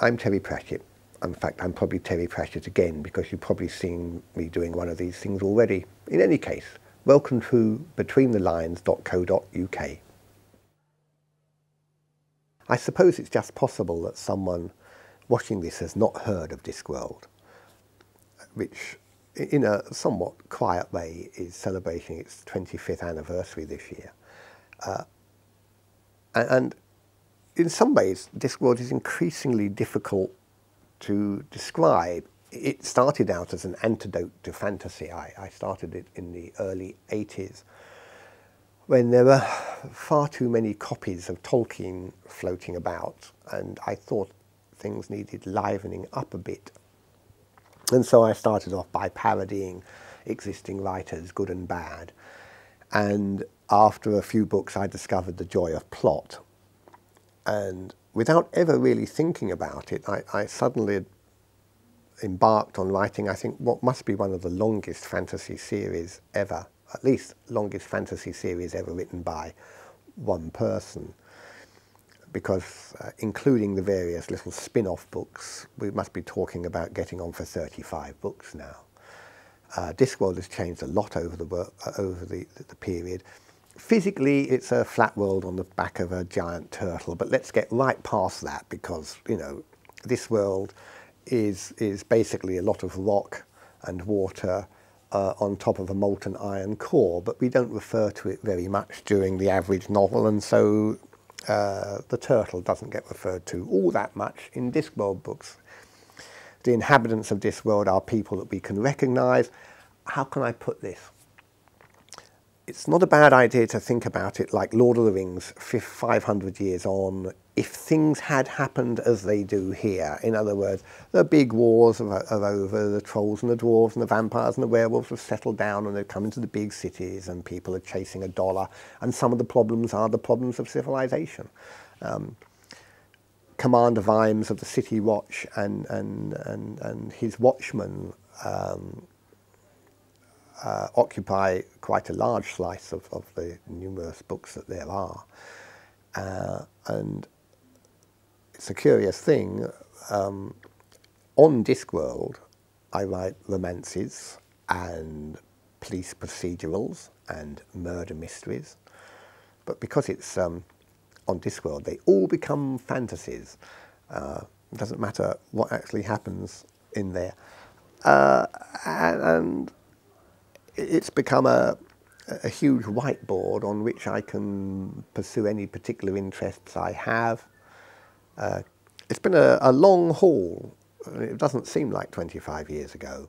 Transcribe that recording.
I'm Terry Pratchett. In fact, I'm probably Terry Pratchett again because you've probably seen me doing one of these things already. In any case, welcome to betweenthelines.co.uk. I suppose it's just possible that someone watching this has not heard of Discworld, which in a somewhat quiet way is celebrating its 25th anniversary this year. And in some ways, Discworld is increasingly difficult to describe. It started out as an antidote to fantasy. I started it in the early 80s when there were far too many copies of Tolkien floating about, and I thought things needed livening up a bit. And so I started off by parodying existing writers, good and bad. And after a few books, I discovered the joy of plot. And without ever really thinking about it, I suddenly embarked on writing, I think, what must be one of the longest fantasy series ever, at least longest fantasy series ever written by one person. Because including the various little spin-off books, we must be talking about getting on for 35 books now. Discworld has changed a lot over the period. Physically, it's a flat world on the back of a giant turtle, but let's get right past that because, you know, this world is basically a lot of rock and water on top of a molten iron core, but we don't refer to it very much during the average novel, and so the turtle doesn't get referred to all that much in Discworld books. The inhabitants of Discworld are people that we can recognise. How can I put this? It's not a bad idea to think about it like Lord of the Rings, 500 years on, if things had happened as they do here. In other words, the big wars are over, the trolls and the dwarves and the vampires and the werewolves have settled down and they've come into the big cities and people are chasing a dollar, and some of the problems are the problems of civilization. Commander Vimes of the City Watch and his watchmen occupy quite a large slice of the numerous books that there are. And it's a curious thing. On Discworld, I write romances and police procedurals and murder mysteries. But because it's on Discworld, they all become fantasies. It doesn't matter what actually happens in there. And it's become a huge whiteboard on which I can pursue any particular interests I have. It's been a long haul. It doesn't seem like 25 years ago.